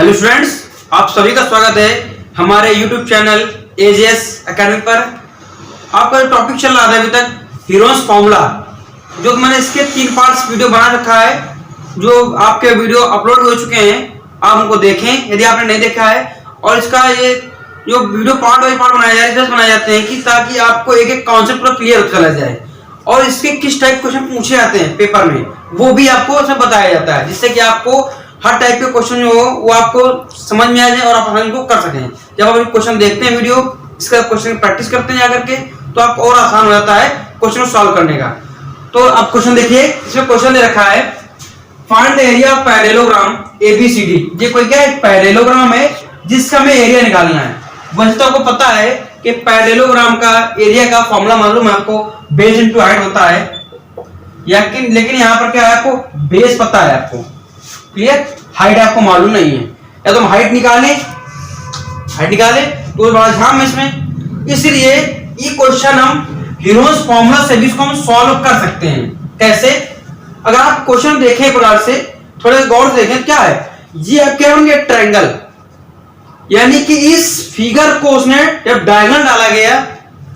Hello students, आप सभी का स्वागत है हमारे YouTube चैनल एजीएस एकेडमी पर। आपका जो टॉपिक चल रहा था अभी तक हीरोज फॉर्मूला, जो कि मैंने इसके 3 पार्ट्स वीडियो बना रखा है, जो आपके वीडियो अपलोड हो चुके हैं। आप उनको देखें यदि आपने नहीं देखा है। और इसका ये जो वीडियो पार्ट बाई पार्ट बनाए जाते हैं कि ताकि आपको एक एक कॉन्सेप्ट पूरा क्लियर चला जाए और इसके किस टाइप क्वेश्चन पूछे जाते हैं पेपर में वो भी आपको उसमें बताया जाता है, जिससे कि आपको हर टाइप के क्वेश्चन जो हो वो आपको समझ में आ जाए और आप आसानी को कर सकें। जब आप क्वेश्चन देखते हैं वीडियो, इसका क्वेश्चन प्रैक्टिस करते हैं जाकर के, तो आपको और आसान हो जाता है क्वेश्चन को सॉल्व करने का। तो आप क्वेश्चन देखिए, इसमें क्वेश्चन दे रखा है find the area of parallelogram ABCD. ये कोई क्या है, पैरेललोग्राम है जिसका हमें एरिया निकालना है। वैसे तो आपको पता है कि पैरेललोग्राम का एरिया का फॉर्मूला मालूम है आपको, बेस इनटू हाइट होता है, लेकिन यहाँ पर क्या है, आपको बेस पता है, आपको क्लियर, हाइट आपको मालूम नहीं है। या तो हम हाइट निकाले तो बड़ा झाम है इसमें। इसलिए ये क्वेश्चन हम हीरोज फॉर्मूला से भी इसको हम सॉल्व कर सकते हैं। कैसे? अगर आप क्वेश्चन देखें प्रकार से, थोड़े गौर से देखें, क्या है ये, आप क्या होंगे ट्रायंगल, यानी कि इस फिगर को उसने जब डायगोनल डाला गया,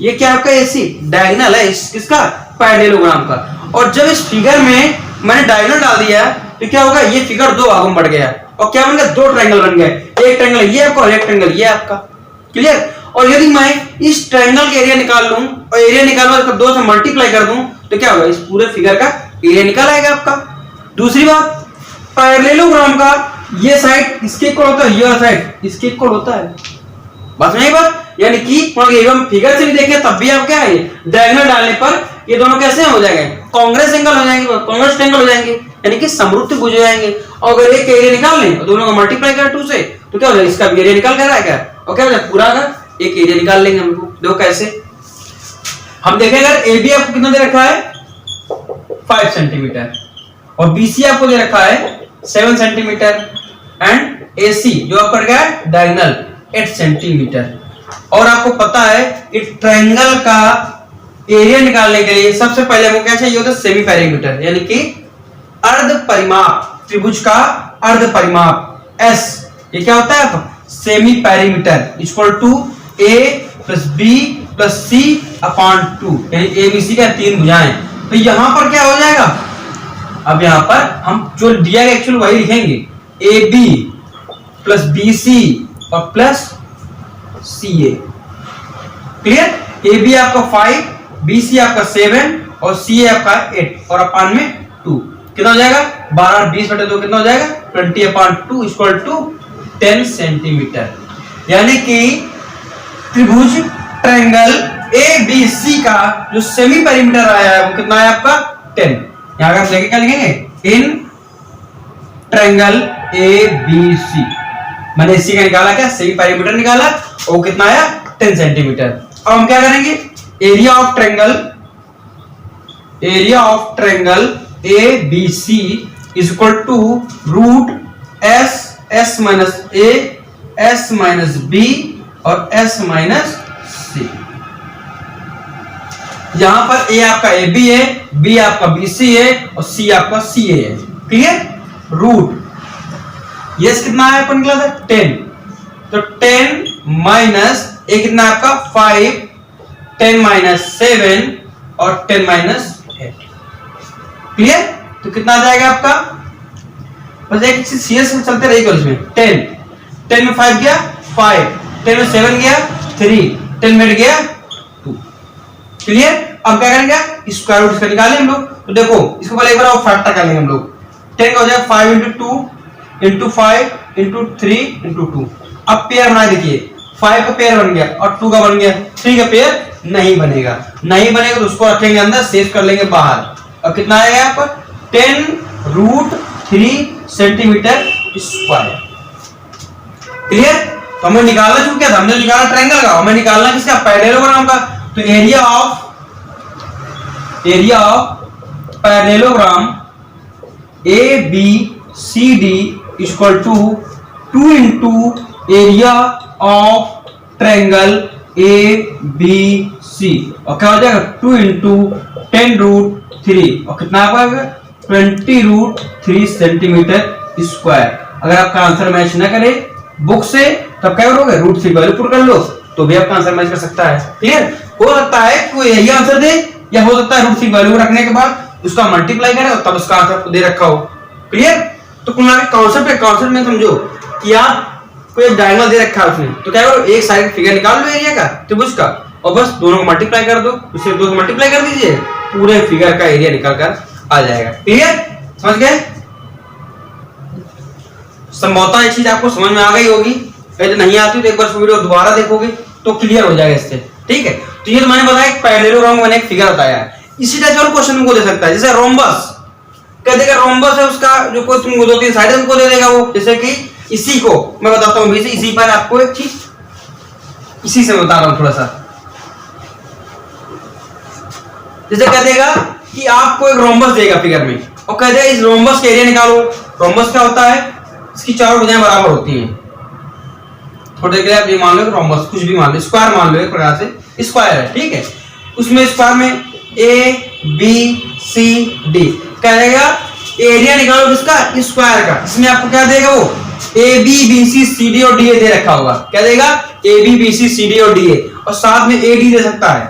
ये क्या आपका एसी डायगोनल है किसका, पैरेललोग्राम का। और जब इस फिगर में मैंने डायगोनल डाल दिया तो क्या होगा, ये फिगर दो भागों में बढ़ गया और क्या बन गया, दो ट्रायंगल बन गए। एक ट्रायंगल ये आपका और एक ट्रायंगल ये आपका, क्लियर। और यदि मैं इस ट्रायंगल का एरिया निकाल लूं और एरिया निकालना इसको 2 से मल्टीप्लाई कर दूं तो क्या होगा, इस पूरे फिगर का एरिया निकल आएगा आपका। दूसरी बात, पैरेललोग्राम का ये साइड इसके इक्वल होता है, ये साइड इसके इक्वल होता है। बस नहीं बात, यानी कि हम फिगर से भी देखें तब भी आप क्या है, डायगोनल डालने पर ये दोनों कैसे हो जाएंगे, कांग्रेस एंगल हो जाएंगे, कांग्रेस ट्रायंगल हो जाएंगे, यानी कि समरूपत्रिभुज हो जाएंगे। और अगर एक एरिया निकाल लें और दोनों का मल्टीप्लाई करें 2 से तो क्या हो जाएगा, इसका भी एरिया निकल कर आएगा और क्या हो जाएगा, पूरा का एक एरिया निकाल लेंगे हम लोग। देखो कैसे हम देखें, अगर AB आपको कितना दे रखा है 5 सेंटीमीटर और BC आपको दे रखा है 7 सेंटीमीटर एंड AC जो आपका क्या है डायगोनल 8 सेंटीमीटर। और आपको पता है कि ट्रायंगल का एरिया निकालने के लिए सबसे पहले हमको क्या चाहिए होता है, सेमी पेरीमीटर, यानी कि अर्ध परिमाप, त्रिभुज का अर्ध परिमाप S। ये क्या होता है, semi perimeter equal to A plus B plus C upon 2, यानी ABC का 3 भुजाएं। तो यहां पर क्या हो जाएगा, अब यहां पर हम जो दिया गया एक्चुअल वही लिखेंगे, AB प्लस BC और प्लस CA, क्लियर। AB आपका 5, BC आपका 7 और CA आपका 8 और अपान में 2, कितना हो जाएगा 12 20/2 कितना हो जाएगा 20/2 इक्वल टू 10 सेंटीमीटर। यानी कि त्रिभुज ट्रायंगल ABC का जो सेमी पेरीमीटर आया है वो कितना है आपका 10। यहां आप देखें क्या लिखेंगे, इन ट्रायंगल ABC मैंने इसी का निकाला, क्या सेमी पेरीमीटर निकाला, वो कितना आया 10 सेंटीमीटर। अब हम क्या करेंगे, area of triangle ABC is equal to root S minus A, S minus B और S माइनस C। यहां पर A आपका AB है, B आपका BC है और C आपका CA है, क्लियर। रूट यस कितना है अपन निकला था 10, तो 10 माइनस ए कितना आपका 5, 10 माइनस 7 और 10 माइनस 8, क्लियर। तो कितना आ जाएगा आपका, बस एक चीज सीएस में चलते रहेगा इसमें, 10 में 5 गया 5, 10 में 7 गया 3, 10 में 8 गया 2, क्लियर। अब क्या करेंगे, स्क्वायर रूट इसका निकालें हम लोग। तो देखो इसको पहले एक बार फैक्टर कर लेंगे हम लोग, 10 का हो जाएगा 5 into 2 into 5 into 3 into 2। अब पेयर बना, देखिए 5 का पेयर बन गया और 2 का बन गया, 3 का पेयर नहीं बनेगा तो उसको रखेंगे अंदर, सेव कर लेंगे बाहर। अब कितना आएगा आपका 10√3 सेंटीमीटर स्क्वायर, क्लियर। तो हमें निकालना चूक क्या था, हमने निकाला ट्रायंगल का, हमें निकालना किसका, पैरेललोग्राम का। तो area of parallelogram ABCD equal to 2 into area of triangle ABC और क्या हो जाएगा 2 इंटू 10√3 और कितना आ पाएगा 20√3 सेंटीमीटर स्क्वायर। अगर आपका आंसर मैच न करे बुक से तब क्या करोगे, रूट 3 वैल्यू पुट कर लो तो भी आपका आंसर मैच कर सकता है। क्लियर, हो सकता है कि वो यही आंसर दे, या हो सकता है रूट 3 वैल्यू रखने के बाद उसका मल्टीप्लाई करे और तब उसका आंसर दे रखा हो। क्लियर, तो कुल मिला के कॉन्सेप्ट में समझो कि आप कोई डायगोनल दे रखा है उसने, तो क्या करो, एक साइड फिगर निकाल लो एरिया का त्रिभुज का और बस दोनों को मल्टीप्लाई कर दो, उससे दो मल्टीप्लाई कर दीजिए, पूरे फिगर का एरिया निकल कर आ जाएगा। क्लियर, समझ गए? संभवतः ये चीज आपको समझ में आ गई होगी, यदि नहीं आती तो एक बार वीडियो दोबारा देखोगे तो क्लियर हो जाएगा इससे। ठीक है, तो ये तो मैंने बताया एक पैरेललोग्राम मैंने एक फिगर बताया है। इसी टाइप और क्वेश्चन तुमको दे सकता है, जैसे रोम्बस कह देगा, रोम्बस है उसका जो कोई तुमको 2-3 साइड तुमको दे देगा वो, जैसे कि इसी को मैं बताता हूं, इसी पर आपको एक चीज इसी से बता रहा हूं थोड़ा सा। जैसे कह देगा कि आपको एक रोम्बस देगा फिगर में और कह देगा इस रोम्बस का एरिया निकालो। रोम्बस क्या होता है, इसकी चारों भुजाएं बराबर होती हैं। थोड़े के लिए आप ये मान लो रोम्बस, कुछ भी मान लो, स्क्वायर मान लो, एक प्रकार से स्क्वायर है। ठीक है, उसमें स्क्वायर में A B C D कहेगा एरिया निकालो किसका, स्क्वायर का। इसमें आपको क्या देगा वो A B B C C D और D दे रखा होगा। क्या देगा, A B B C C D और D और साथ में AD दे सकता है,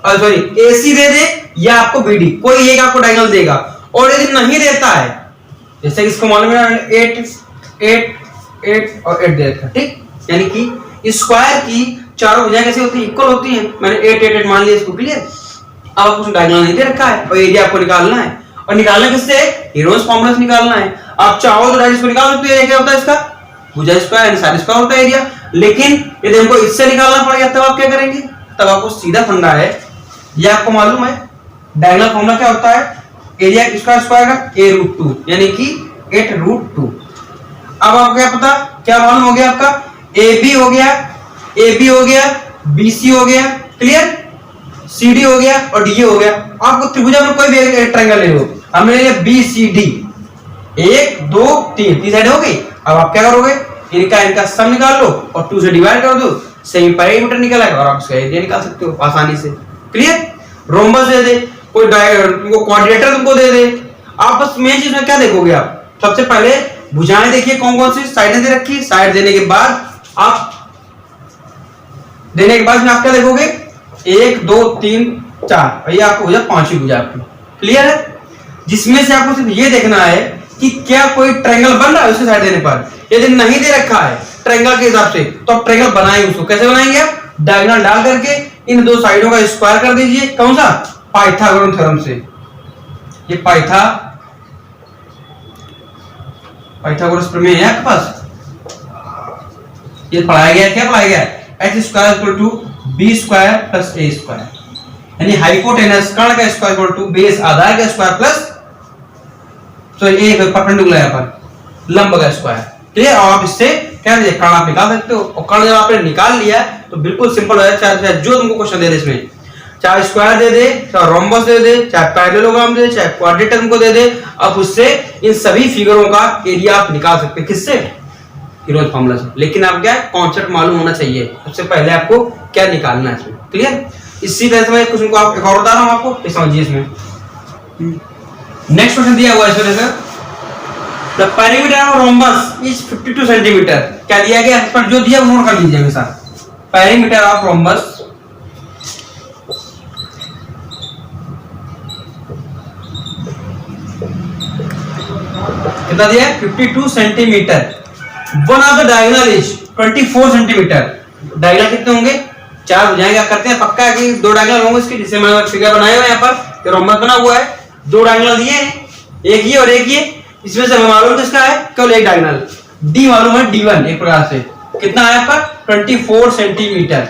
और सॉरी AC दे दे या आपको BD, कोई एक आपको डायगोनल देगा। और यदि नहीं देता है, जैसे इसको मालूम है 8 8 8 और 8 दे रखा, ठीक, यानी कि स्क्वायर की चारों भुजाएं कैसे होती है, इक्वल होती हैं। मैंने 8 8 8 मान लिया इसको। क्लियर, अब आपको डायगोनल नहीं दे रखा है और एरिया आपको निकालना है, और निकालना किससे, हीरोज फॉर्मूला से निकालना है। आप चाहो तो डायरेक्ट इसको निकाल सकते हो, एरिया क्या होता है इसका, भुजा स्क्वायर यानी साइड स्क्वायर होता है एरिया। लेकिन यदि हमको इससे निकालना पड़ेगा तब आप क्या करेंगे, तब आपको सीधा फंडा है, ये आपको मालूम है डायगोनल फॉर्मूला क्या होता है, एरिया स्क्वायर स्क्वायर का A√2 यानी कि 8√2। अब आपको क्या पता, क्या मालूम हो गया आपका, AB हो गया, AB हो गया, BC हो गया, क्लियर, CD हो गया और DA हो गया। आपको त्रिभुजा में कोई भी एक ट्रायंगल ले लो, हमने लिया BCD, 1 2 3 तीन साइड हो गई। अब आप क्या करोगे, इनका सम निकाल लो और 2 से डिवाइड कर दो, सेमी पैरामीटर निकल आएगा और आप इसका एरिया निकाल सकते हो आसानी से। क्लियर, रोम्बस दे दे, कोई तुमको क्वाड्रिलेटरल तुमको दे दे, आप बस मेन चीज में क्या देखोगे, आप सबसे पहले भुजाएं देखिए कौन कौन सी साइडें दे रखी, साइड देने के बाद आप आप क्या देखोगे, 1 2 3 4, ये आपको भुजा 5 ही भुजा आपकी। क्लियर है, जिसमें से आपको सिर्फ ये देखना है कि क्या कोई ट्रायंगल बन रहा है उसके साइड देने पर। यदि नहीं दे रखा है ट्रायंगल के हिसाब से तो आप ट्रायंगल बनाएंगे, उसको कैसे बनाएंगे, आप डायगोनल डाल करके इन दो साइडों का स्क्वायर कर दीजिए। कौन सा, पाइथागोरस थ्योरम से। ये पाइथागोरस प्रमेय है आपके पास, ये पढ़ाया गया, क्या पढ़ाया गया, x² = b² + a², यानी हाइपोटेनस कर्ण का स्क्वायर इक्वल टू बेस आधार का स्क्वायर प्लस सॉरी एक परपेंडिकुलर यहां पर लंब का स्क्वायर। ठीक है, और आप इससे क्या कर्ण आप निकाल सकते हो, और कर्ण जब आपने निकाल लिया तो बिल्कुल सिंपल हो जाएगा। चाहे जो तुमको क्वेश्चन दे दे, इसमें चाहे स्क्वायर दे दे, चाहे रोम्बस दे दे, चाहे पैरेललोग्राम दे दे, चाहे क्वाड्रिलेटरल तुमको दे दे, आप उससे इन सभी फिगरों का एरिया आप निकाल सकते हैं। किससे, हीरोज फॉर्मूला से। लेकिन आप क्या कॉन्सेप्ट मालूम होना चाहिए, सबसे पहले आपको क्या निकालना है इसमें। क्लियर, इसी तरह से क्वेश्चन को आप एक और बता रहा हूं आपको, समझिए इसमें। नेक्स्ट क्वेश्चन दिया हुआ है इसमें, sir the perimeter of rhombus is 52 centimetre. क्या दिया गया, इस पर जो दिया वो नोट कर लीजिए हमेशा। पेरीमीटर ऑफ रोम्बस कितना दिया है, 52 centimetre. One of the diagonal is 24 centimetre. Diagonal कितने होंगे, 4 हो जाएंगे। करते हैं पक्का कि 2 डायगोनल होंगे इसके, जिससे मैंने फिगर बनाया हुआ है, यहाँ पर रोम्बस बना हुआ है, 2 डायगोनल दिए हैं, एक ये और एक ये। इसमें से हमें मालूम किसका है, केवल एक डायगोनल डी मालूम है, D1 एक प्रकार से कितना है आपका 24 सेंटीमीटर।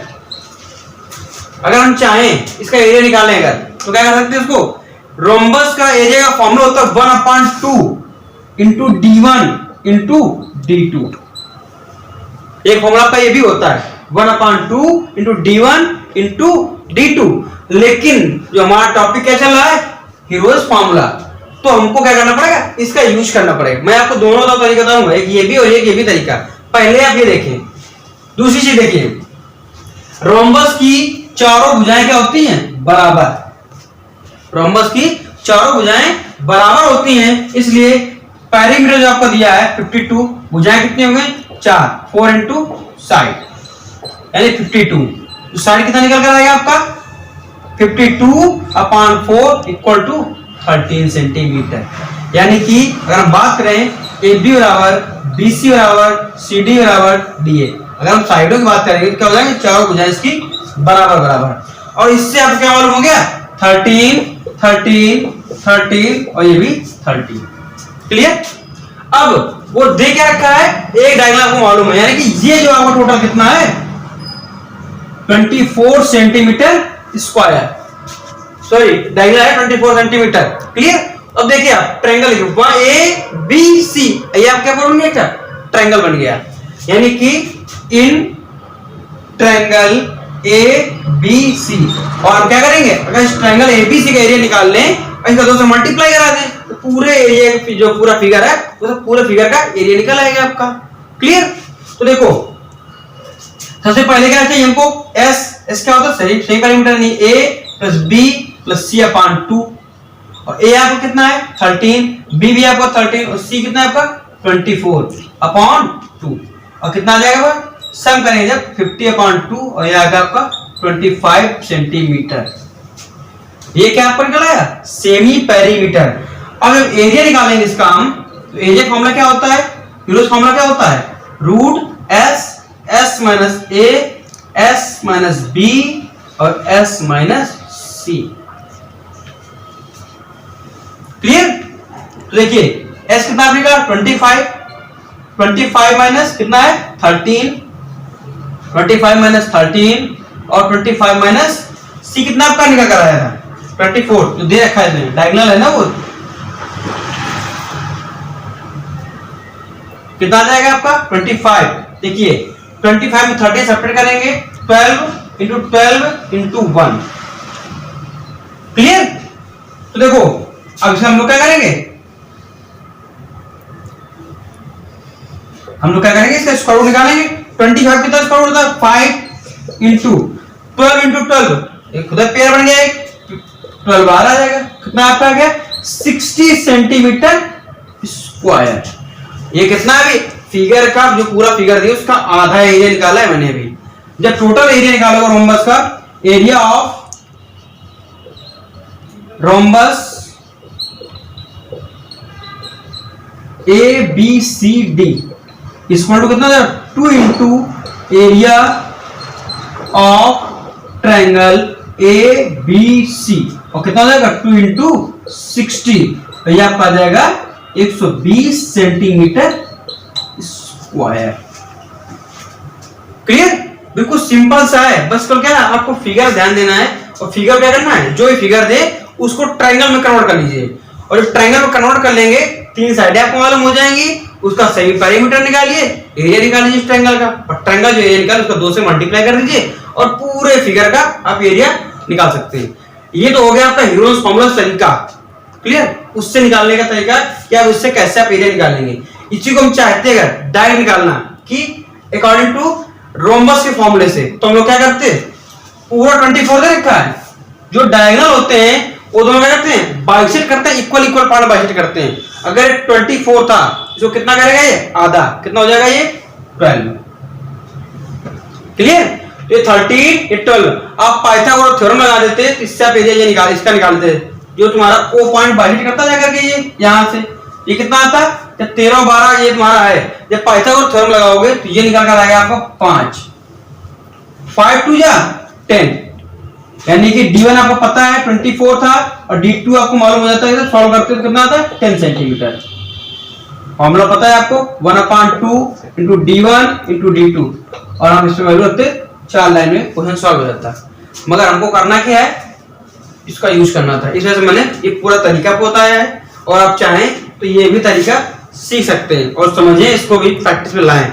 अगर हम चाहें इसका एरिया निकालने का तो क्या कर सकते हैं, उसको रोम्बस का एरिया का फॉर्मूला होता है 1/2 इंटू D1 इंटू D2। एक फॉर्मूला का ये भी होता है 1/2 इंटू D1 इंटू D2। लेकिन जो हमारा टॉपिक क्या चल रहा है, हीरोज फॉर्मूला, तो हमको क्या करना पड़ेगा, इसका यूज करना पड़ेगा। मैं आपको दोनों का तरीका बताऊंगा, एक ये भी और एक ये भी तरीका। पहले आप ये देखें, दूसरी चीज देखिए, रोम्बस की चारों भुजाएं क्या होती हैं, बराबर। रोम्बस की चारों भुजाएं बराबर होती हैं, इसलिए पेरीमीटर जो आपको दिया है 52, भुजाएं कितनी हो गई 4, 4 इंटू साइड यानी 52, तो साइड कितना निकल कर आएगा आपका 52/4 इक्वल टू 13 सेंटीमीटर। यानी कि अगर हम बात करें AB बराबर BC बराबर CD बराबर DA, अगर हम साइडों की बात करेंगे तो क्या हो जाएगा, चारों भुजाएं इसकी बराबर बराबर। और इससे आपको क्या मालूम हो गया 13 13 13 और ये भी 13। क्लियर। अब वो दे क्या रखा है, एक डायगोनल आपको मालूम है, यानी कि ये जो आपका टोटल कितना है 24 सेंटीमीटर स्क्वायर, सॉरी डायगोनल है 24 सेंटीमीटर। क्लियर। अब देखिए आप ट्रायंगल ABC, ये आप क्या बन गया, ट्रायंगल बन गया। यानी कि इन ट्रायंगल ABC, और हम क्या करेंगे, अगर इस ट्रायंगल ABC का एरिया निकाल लें और इसका 2 से मल्टीप्लाई करा दें तो पूरे एरिया जो पूरा फिगर है वो सब पूरे फिगर का एरिया निकल आएगा आपका। क्लियर। तो देखो सबसे पहले क्या चाहिए हमको, S क्या होता है, सही पैरामीटर नहीं, A plus B plus C upon 2, और A आपको कितना है 13, B भी आपको 13 और C कितना है आपका 24/2, और कितना आ जाएगा, सम करेंगे जब 50/2 और ये आ गया आपका 25 सेंटीमीटर। ये क्या आपको निकल आया, सेमी पेरीमीटर। अब जब एरिया निकालेंगे इसका हम, तो एरिया फॉर्मूला क्या होता है, यूरोस फॉर्मूला क्या होता है, √S minus A S minus B और S माइनस C। क्लियर। तो देखिए S कितना आपका 25 माइनस कितना है 13, 25 माइनस 13 और 25 माइनस C कितना आपका निकल कर आया था 24, जो दे रखा है इसमें डायगोनल है ना, वो कितना आ जाएगा आपका 25। देखिए 25 में 30 सब्ट्रैक्ट करेंगे, 12 इंटू 12 इंटू 1। क्लियर। तो देखो अब इसे हम लोग क्या करेंगे, इसका स्क्वायर रूट निकालेंगे। 25 कितना स्क्वायर रूट होता है 5 इंटू 12 इंटू 12, एक खुद पेयर बन गया, एक 12 बाहर आ जाएगा, कितना आपका आ गया 60 सेंटीमीटर स्क्वायर। ये कितना है, फिगर का जो पूरा फिगर दिया उसका आधा एरिया निकाला है मैंने अभी। जब टोटल एरिया निकालोगे रोम्बस का, area of rhombus ABCD equal to कितना, 2 into area of triangle ABC, और कितना हो जाएगा 2 इंटू 60, तो ये आपका आ जाएगा 120 सेंटीमीटर स्क्वायर। क्लियर। बिल्कुल सिंपल सा है, बस तो क्या है आपको फिगर ध्यान देना है, और फिगर क्या करना है, जो फिगर दे उसको ट्रायंगल में कन्वर्ट कर लीजिए, और जब ट्रायंगल में कन्वर्ट कर लेंगे 3 साइडें आपको मालूम हो जाएंगी, उसका सही पैरामीटर निकालिए, एरिया निकाल लीजिए इस ट्रायंगल का, और ट्रायंगल जो एरिया निकाल उसका 2 से मल्टीप्लाई कर दीजिए और पूरे फिगर का आप एरिया निकाल सकते हैं। ये तो हो गया आपका हीरोज फॉर्मूला तरीका। क्लियर। उससे निकालने का तरीका कि आप उससे कैसे आप एरिया निकालेंगे। इसी को हम चाहते हैं अगर डायरेक्ट निकालना कि अकॉर्डिंग टू रोम्बस के फॉर्मूले से, तो हम लोग क्या करते हैं, पूरा 24 दे रखा है, जो डायगोनल होते हैं वो दोनों क्या करते हैं, बाइसेक्ट करते हैं, इक्वल पार्ट बाइसेक्ट करते हैं। अगर 24 था इसको कितना करेगा, ये आधा, कितना हो जाएगा ये 12। क्लियर। तो ये 13 ये 12, आप पाइथागोरस थ्योरम लगा देते, इससे आप एरिया ये निकाल, इसका निकालते, जो तुम्हारा O पॉइंट बाइसेक्ट करता जाकर के ये यहां से ये कितना आता है, जब 13 12 ये तुम्हारा है, जब पाइथागोरस थ्योरम लगाओगे तो ये निकल कर आएगा आपका 5, 5 2 जा 10, यानी कि D1 आपको पता है 24 था, और D2 आपको मालूम हो जाता है, सॉल्व करते हो कितना आता है 10 सेंटीमीटर। फॉर्मूला पता है आपको 1/2 इंटू D1 इंटू D2, और हम इसमें वैल्यू रखते 4 लाइन में क्वेश्चन सॉल्व हो जाता है। मगर हमको करना क्या है, इसका यूज करना था, इस वजह से मैंने ये पूरा तरीका बताया है, और आप चाहें तो ये भी तरीका सीख सकते हैं और समझें, इसको भी प्रैक्टिस में लाएं।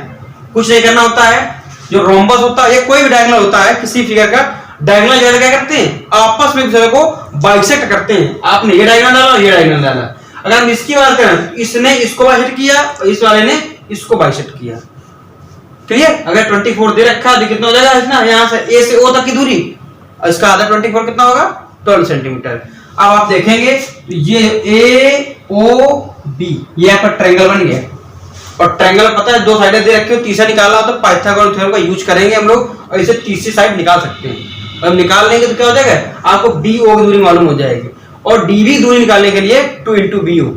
कुछ नहीं करना होता है, जो रोम्बस होता है, कोई भी डायगोनल होता है किसी फिगर का, डायगोनल ज्यादा क्या करते हैं, आपस में एक दूसरे को बाइसेक्ट करते हैं। आपने ये डायगोनल डाला, ये डायगोनल डाला, अगर हम इसकी बात करें, इसने इसको बाइसेक्ट किया और इस वाले ने इसको बाइसेक्ट किया। क्लियर। अगर 24 दे रखा है, कितना हो जाएगा इसना, यहाँ से A से O तक की दूरी, और इसका आधा 24 कितना होगा 12 सेंटीमीटर। अब आप देखेंगे तो ये A O बी, ये आपका ट्रायंगल बन गया। और ट्रायंगल पता है दो साइडें दे रखी हो, तीसरा निकालना हो तो पाइथागोरस थ्योरम का यूज करेंगे हम लोग और इसे तीसरी साइड निकाल सकते हैं। और निकाल लेंगे तो क्या हो जाएगा, आपको बी ओ की दूरी मालूम हो जाएगी। और डी बी दूरी निकालने के लिए 2 × बी ओ,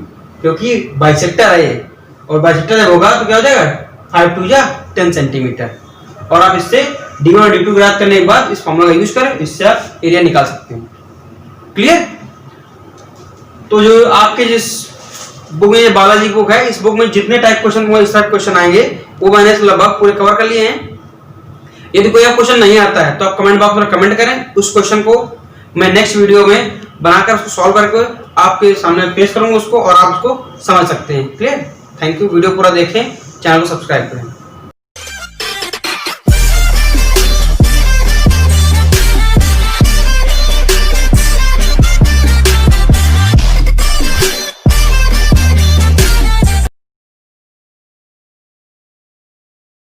क्योंकि बाइसेक्टर है ये, और बाइसेक्टर जब होगा तो क्या हो जाएगा 5 2 10 सेंटीमीटर। और आप इससे d1 और d2 ज्ञात करने के बाद इस फॉर्मूला का यूज करें, इससे आप एरिया निकाल सकते हैं। क्लियर? तो जो आपके जिस बुक में, ये बालाजी की बुक है, इस बुक में जितने टाइप क्वेश्चन इस टाइप क्वेश्चन आएंगे वो मैंने लगभग पूरे कवर कर लिए हैं। यदि कोई आप क्वेश्चन नहीं आता है तो आप कमेंट बॉक्स में कमेंट करें, उस क्वेश्चन को मैं नेक्स्ट वीडियो में बनाकर उसको सॉल्व करके आपके सामने पेश करूंगा उसको, और आप उसको समझ सकते हैं। क्लियर? Thank you. वीडियो पूरा देखें, चैनल को सब्सक्राइब करें।